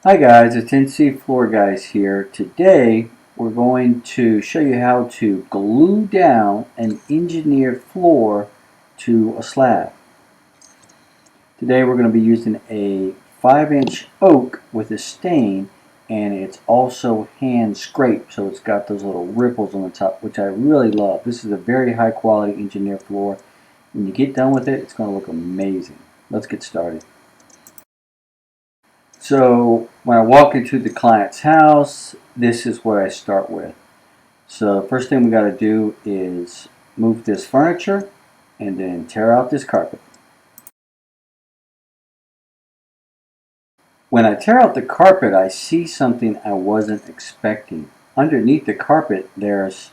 Hi guys, it's NC Floor Guys here. Today we're going to show you how to glue down an engineered floor to a slab. Today we're going to be using a 5-inch oak with a stain, and it's also hand scraped, so it's got those little ripples on the top, which I really love. This is a very high quality engineered floor. When you get done with it, it's going to look amazing. Let's get started. So when I walk into the client's house, this is what I start with. So first thing we got to do is move this furniture and then tear out this carpet. When I tear out the carpet, I see something I wasn't expecting. Underneath the carpet, there's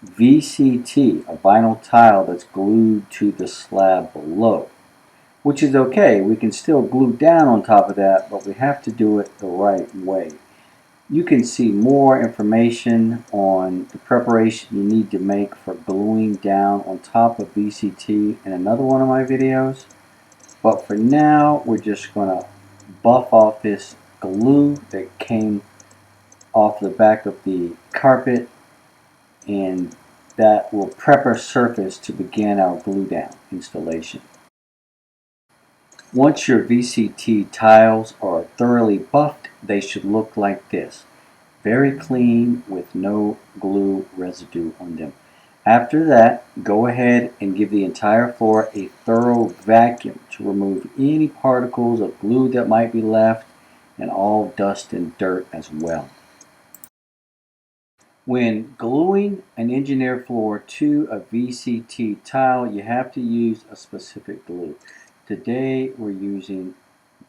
VCT, a vinyl tile that's glued to the slab below, which is okay. We can still glue down on top of that, but we have to do it the right way. You can see more information on the preparation you need to make for gluing down on top of VCT in another one of my videos. But for now, we're just going to buff off this glue that came off the back of the carpet, and that will prep our surface to begin our glue down installation. Once your VCT tiles are thoroughly buffed, they should look like this. Very clean with no glue residue on them. After that, go ahead and give the entire floor a thorough vacuum to remove any particles of glue that might be left and all dust and dirt as well. When gluing an engineered floor to a VCT tile, you have to use a specific glue. Today we're using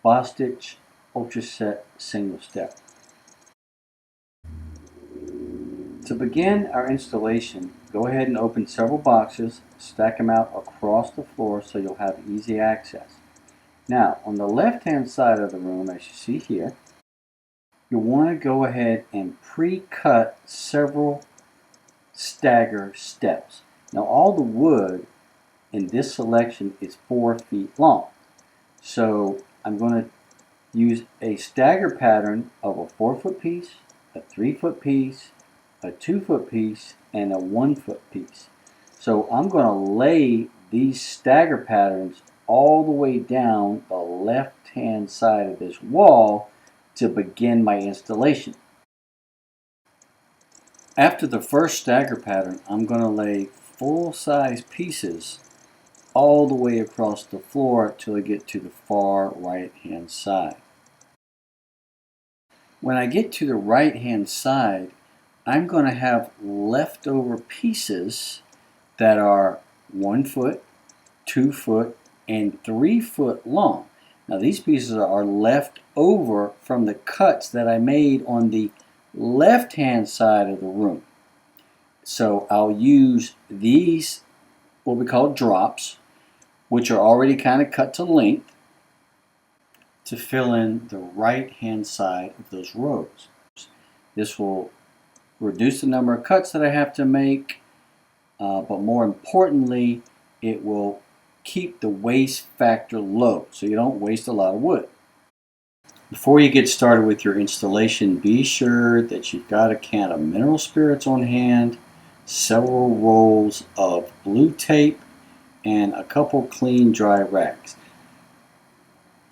Bostitch Ultra Set Single Step. To begin our installation, go ahead and open several boxes, stack them out across the floor so you'll have easy access. Now, on the left-hand side of the room, as you see here, you'll want to go ahead and pre-cut several stagger steps. Now, all the wood in this selection is 4 feet long. So I'm going to use a stagger pattern of a 4-foot piece, a 3-foot piece, a 2-foot piece, and a 1-foot piece. So I'm going to lay these stagger patterns all the way down the left-hand side of this wall to begin my installation. After the first stagger pattern, I'm going to lay full-size pieces all the way across the floor until I get to the far right-hand side. When I get to the right-hand side, I'm going to have leftover pieces that are 1 foot, 2 foot, and 3 foot long. Now these pieces are left over from the cuts that I made on the left-hand side of the room. So I'll use these, what we call drops, which are already kind of cut to length, to fill in the right-hand side of those rows. This will reduce the number of cuts that I have to make, but more importantly, it will keep the waste factor low so you don't waste a lot of wood. Before you get started with your installation, be sure that you've got a can of mineral spirits on hand, several rolls of blue tape, and a couple clean dry rags.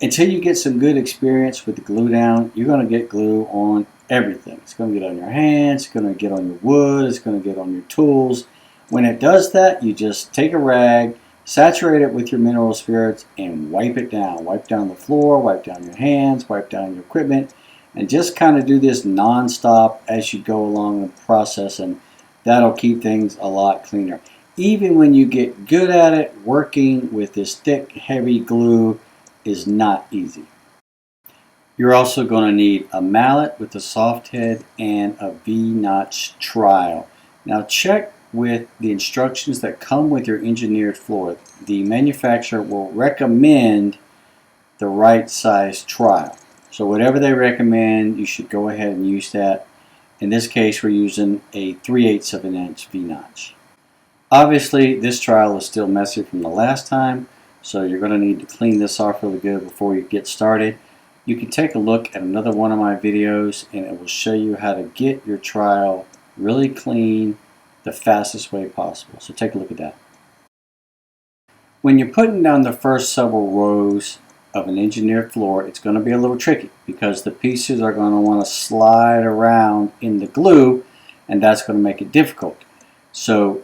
Until you get some good experience with the glue down, you're going to get glue on everything. It's going to get on your hands, it's going to get on your wood, it's going to get on your tools. When it does that, you just take a rag, saturate it with your mineral spirits, and wipe it down. Wipe down the floor, wipe down your hands, wipe down your equipment, and just kind of do this non-stop as you go along the process, and that'll keep things a lot cleaner. Even when you get good at it, working with this thick, heavy glue is not easy. You're also going to need a mallet with a soft head and a V-notch trowel. Now check with the instructions that come with your engineered floor. The manufacturer will recommend the right size trowel. So whatever they recommend, you should go ahead and use that. In this case, we're using a 3/8 of an inch V-notch. Obviously, this trowel is still messy from the last time, so you're going to need to clean this off really good before you get started. You can take a look at another one of my videos and it will show you how to get your trowel really clean the fastest way possible. So take a look at that. When you're putting down the first several rows of an engineered floor, it's going to be a little tricky because the pieces are going to want to slide around in the glue, and that's going to make it difficult. So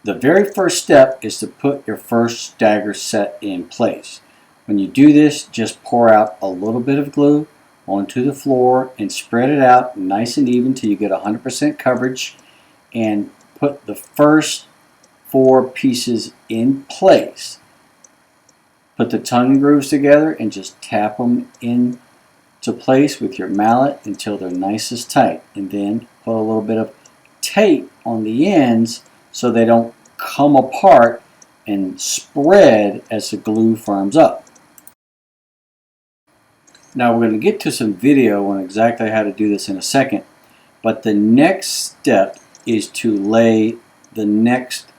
the very first step is to put your first stagger set in place. When you do this, just pour out a little bit of glue onto the floor and spread it out nice and even till you get 100% coverage, and put the first 4 pieces in place. Put the tongue and grooves together and just tap them into place with your mallet until they're nice as tight, and then put a little bit of tape on the ends so they don't come apart and spread as the glue firms up. Now we're going to get to some video on exactly how to do this in a second, but the next step is to lay the next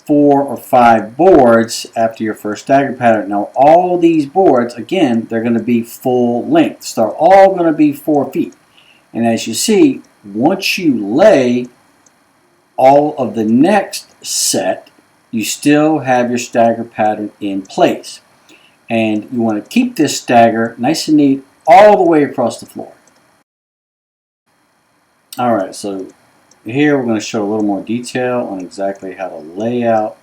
4 or 5 boards after your first stagger pattern. Now all these boards, again, they're going to be full length. So they're all going to be 4 feet. And as you see, once you lay all of the next set, you still have your stagger pattern in place. And you want to keep this stagger nice and neat all the way across the floor. Alright, so here we're going to show a little more detail on exactly how to lay out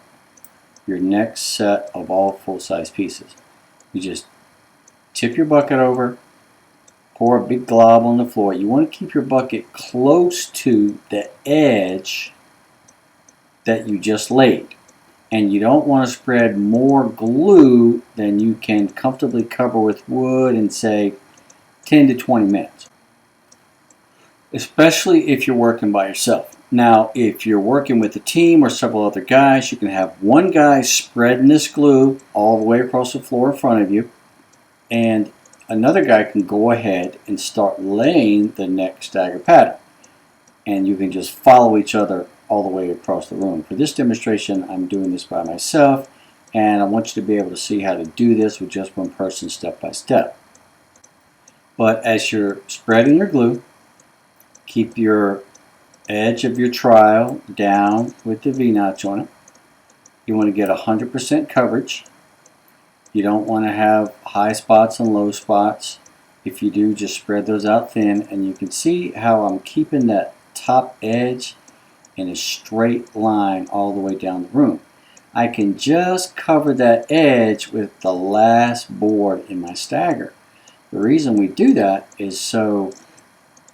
your next set of all full-size pieces. You just tip your bucket over, pour a big glob on the floor. You want to keep your bucket close to the edge that you just laid. And you don't want to spread more glue than you can comfortably cover with wood in, say, 10 to 20 minutes. Especially if you're working by yourself. Now, if you're working with a team or several other guys, you can have one guy spreading this glue all the way across the floor in front of you, and another guy can go ahead and start laying the next stagger pattern. And you can just follow each other all the way across the room. For this demonstration, I'm doing this by myself, and I want you to be able to see how to do this with just one person step by step. But as you're spreading your glue, keep your edge of your trowel down with the V-notch on it. You want to get 100% coverage. You don't want to have high spots and low spots. If you do, just spread those out thin, and you can see how I'm keeping that top edge in a straight line all the way down the room. I can just cover that edge with the last board in my stagger. The reason we do that is so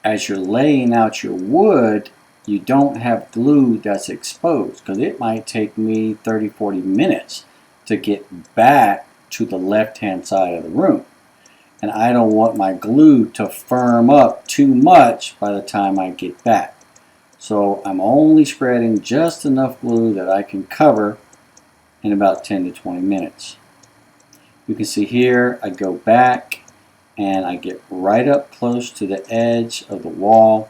as you're laying out your wood, you don't have glue that's exposed, because it might take me 30-40 minutes to get back to the left hand side of the room, and I don't want my glue to firm up too much by the time I get back. So I'm only spreading just enough glue that I can cover in about 10 to 20 minutes. You can see here I go back and I get right up close to the edge of the wall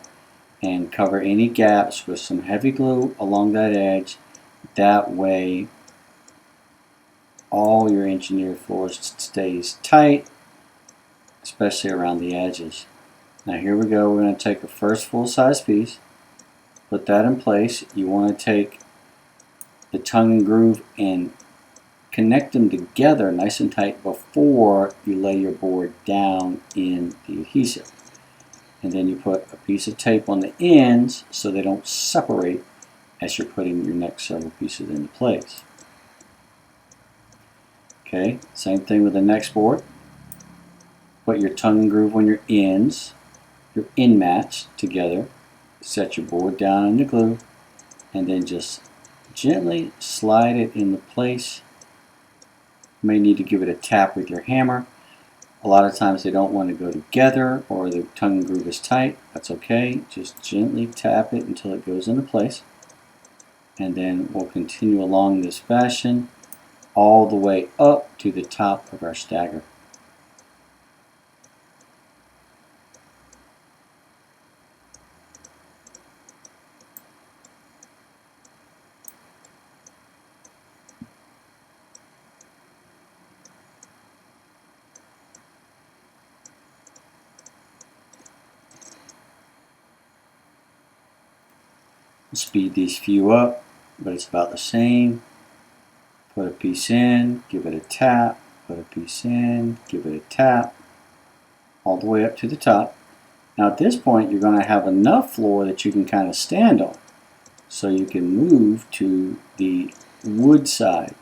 and cover any gaps with some heavy glue along that edge. That way all your engineered floors stays tight, especially around the edges. Now here we go. We're going to take a first full-size piece, put that in place. You want to take the tongue and groove and connect them together nice and tight before you lay your board down in the adhesive. And then you put a piece of tape on the ends so they don't separate as you're putting your next several pieces into place. Okay, same thing with the next board. Put your tongue and groove on your ends, your end mats together. Set your board down in the glue, and then just gently slide it into place. You may need to give it a tap with your hammer. A lot of times they don't want to go together or the tongue and groove is tight. That's okay. Just gently tap it until it goes into place. And then we'll continue along this fashion all the way up to the top of our stagger. Speed these few up, but it's about the same. Put a piece in, give it a tap, put a piece in, give it a tap, all the way up to the top. Now at this point you're going to have enough floor that you can kind of stand on. So you can move to the wood side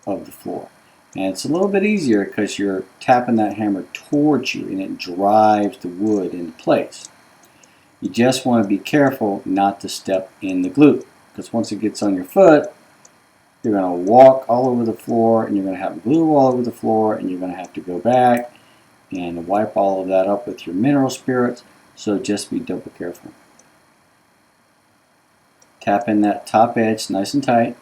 of the floor. And it's a little bit easier because you're tapping that hammer towards you and it drives the wood into place. You just want to be careful not to step in the glue, because once it gets on your foot, you're going to walk all over the floor and you're going to have glue all over the floor, and you're going to have to go back and wipe all of that up with your mineral spirits. So just be double careful. Tap in that top edge nice and tight.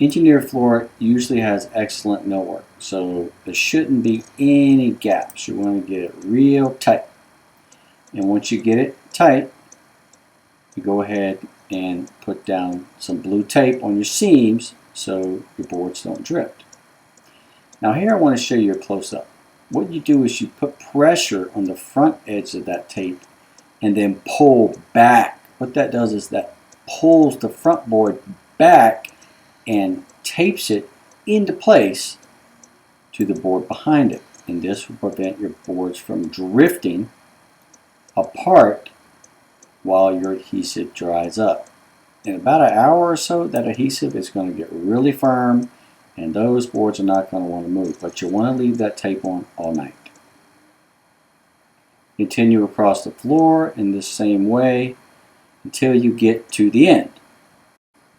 Engineered floor usually has excellent millwork, so there shouldn't be any gaps. You want to get it real tight. And once you get it tight, you go ahead and put down some blue tape on your seams so your boards don't drift. Now here I want to show you a close-up. What you do is you put pressure on the front edge of that tape and then pull back. What that does is that pulls the front board back and tapes it into place to the board behind it. And this will prevent your boards from drifting apart while your adhesive dries up. In about an hour or so, that adhesive is going to get really firm and those boards are not going to want to move, but you want to leave that tape on all night. Continue across the floor in the same way until you get to the end.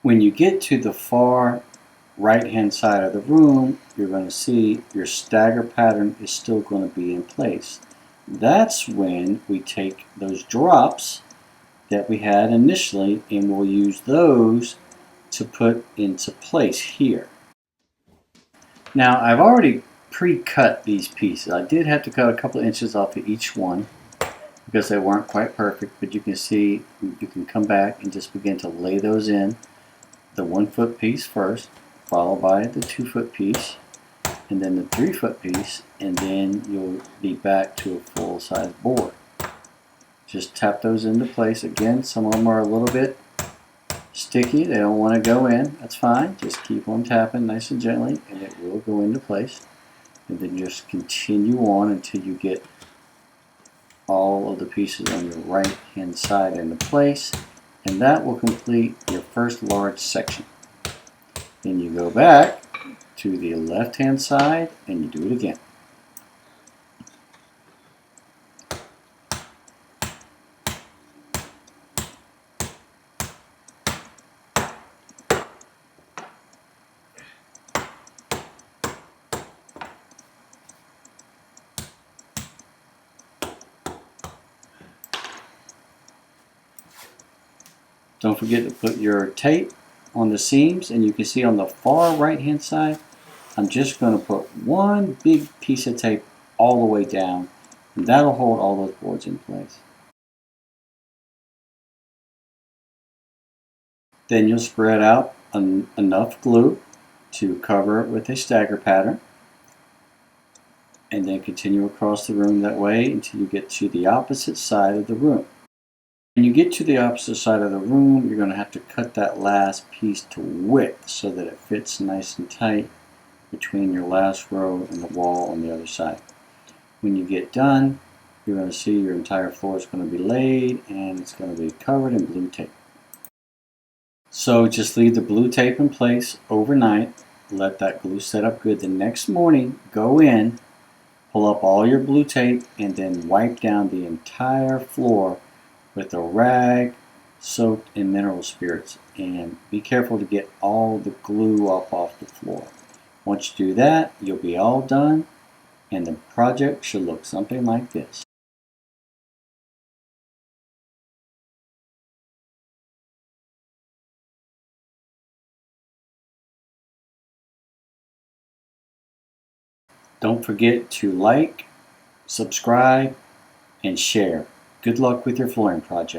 When you get to the far right hand side of the room, you're going to see your stagger pattern is still going to be in place. That's when we take those drops that we had initially and we'll use those to put into place here. Now I've already pre-cut these pieces. I did have to cut a couple of inches off of each one because they weren't quite perfect, but you can see you can come back and just begin to lay those in. The 1 foot piece first, followed by the 2 foot piece, and then the 3 foot piece, and then you'll be back to a full size board. Just tap those into place. Again, some of them are a little bit sticky, they don't want to go in. That's fine, just keep on tapping nice and gently and it will go into place. And then just continue on until you get all of the pieces on your right hand side into place, and that will complete your first large section. Then you go back to the left hand side and you do it again. Don't forget to put your tape on the seams, and you can see on the far right hand side I'm just going to put one big piece of tape all the way down, and that'll hold all those boards in place. Then you'll spread out enough glue to cover it with a stagger pattern, and then continue across the room that way until you get to the opposite side of the room. When you get to the opposite side of the room, you're going to have to cut that last piece to width so that it fits nice and tight between your last row and the wall on the other side. When you get done, you're going to see your entire floor is going to be laid and it's going to be covered in blue tape. So just leave the blue tape in place overnight, let that glue set up good. The next morning, go in, pull up all your blue tape, and then wipe down the entire floor with a rag soaked in mineral spirits, and be careful to get all the glue up off the floor. Once you do that, you'll be all done and the project should look something like this. Don't forget to like, subscribe, and share. Good luck with your flooring project.